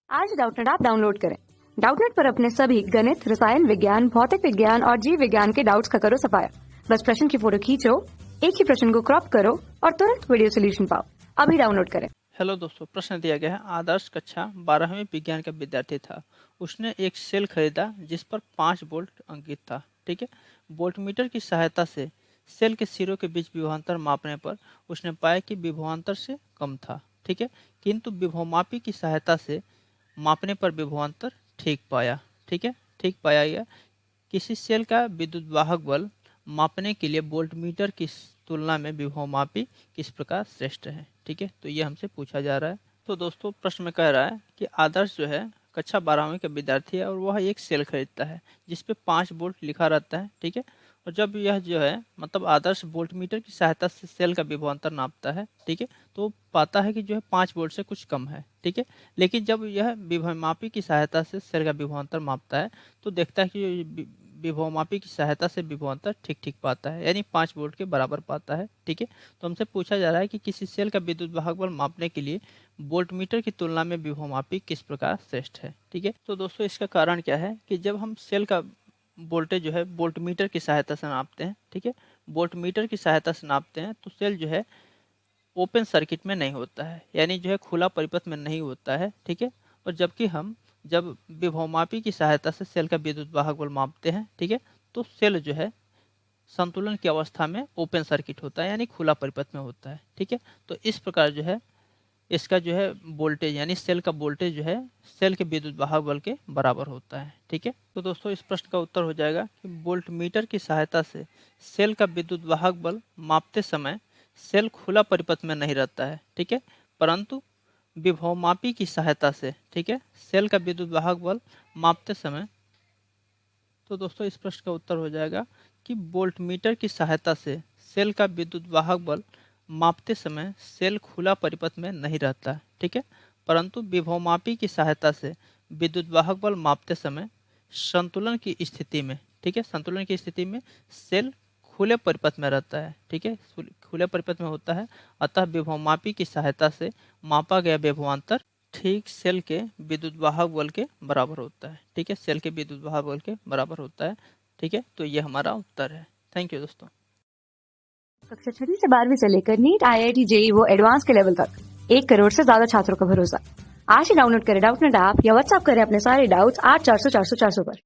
आज Doubtnut app download करें। Doubtnut पर अपने सभी गणित, रसायन विज्ञान, भौतिक विज्ञान और जीव विज्ञान के डाउट्स का करो सफाया। बस प्रश्न की फोटो खींचो, एक ही प्रश्न को क्रॉप करो और तुरंत वीडियो सोल्यूशन पाओ। अभी डाउनलोड करें। हेलो दोस्तों, प्रश्न दिया गया है। आदर्श कक्षा 12वीं विज्ञान का विद्यार्थी था। उसने एक सेल खरीदा जिस पर 5 वोल्ट अंकित था। ठीक है। वोल्टमीटर की सहायता से सेल के सिरों के बीच विभवांतर मापने पर उसने पाया कि विभवांतर से कम था। ठीक है। किंतु विभवमापी की सहायता से मापने पर विभवांतर ठीक पाया। ठीक है, ठीक पाया गया। किसी सेल का विद्युत वाहक बल मापने के लिए वोल्टमीटर की तुलना में विभवमापी किस प्रकार श्रेष्ठ है। ठीक है, तो ये हमसे पूछा जा रहा है। तो दोस्तों, प्रश्न में कह रहा है कि आदर्श जो है कक्षा 12वीं का विद्यार्थी है और वह एक सेल खरीदता है जिसपे 5 वोल्ट लिखा रहता है। ठीक है। और जब यह जो है मतलब आदर्श वोल्टमीटर की सहायता से सेल का विभवांतर नापता है। ठीक है, तो पाता है कि जो है 5 वोल्ट से कुछ कम है। ठीक है। लेकिन जब यह विभवमापी की सहायता से सेल का विभवांतर मापता है तो देखता है कि विभवमापी की सहायता से विभवांतर ठीक ठीक पाता है, यानी 5 वोल्ट के बराबर पाता है। ठीक है। तो हमसे पूछा जा रहा है कि किसी सेल का विद्युत वाहक बल मापने के लिए वोल्टमीटर की तुलना में विभवमापी किस प्रकार श्रेष्ठ है। ठीक है। तो दोस्तों, इसका कारण क्या है कि जब हम सेल का वोल्टेज जो है वोल्टमीटर की सहायता से नापते हैं। ठीक है। वोल्टमीटर की सहायता से नापते हैं तो सेल जो है ओपन सर्किट में नहीं होता है, यानी जो है खुला परिपथ में नहीं होता है। ठीक है। और जबकि हम जब विभवमापी की सहायता से सेल का विद्युत वाहक बल मापते हैं, ठीक है, तो सेल जो है संतुलन की अवस्था में ओपन सर्किट होता है, यानी खुला परिपथ में होता है। ठीक है। तो इस प्रकार जो है इसका जो है वोल्टेज यानी सेल का वोल्टेज जो है सेल के विद्युत वाहक बल के बराबर होता है। ठीक है। तो दोस्तों, इस प्रश्न का उत्तर हो जाएगा कि वोल्टमीटर की सहायता से सेल का विद्युत वाहक बल मापते समय सेल खुला परिपथ में नहीं रहता है। ठीक है, परंतु विभवमापी की सहायता से, ठीक है, सेल का विद्युत वाहक बल मापते समय। तो दोस्तों, इस प्रश्न का उत्तर हो जाएगा कि वोल्टमीटर की सहायता से सेल का विद्युत वाहक बल मापते समय सेल खुला परिपथ में नहीं रहता है। ठीक है, परंतु विभवमापी की सहायता से विद्युत वाहक बल मापते समय संतुलन की स्थिति में, ठीक है, संतुलन की स्थिति में सेल खुले परिपथ में रहता है। ठीक है, खुले परिपथ में होता है। अतः विभवमापी की सहायता से मापा गया विभवांतर ठीक सेल के विद्युत वाहक बल के बराबर होता है। ठीक है, सेल के विद्युत वाहक बल के बराबर होता है। ठीक है, तो ये हमारा उत्तर है। थैंक यू दोस्तों। कक्षा 6 से 12वीं से लेकर नीट, IIT, JEE वो एडवांस के लेवल तक 1 करोड़ से ज्यादा छात्रों का भरोसा। आज ही डाउनलोड करें डाउटनेट ऐप या व्हाट्सएप करें अपने सारे डाउट्स 8400 400 400 पर।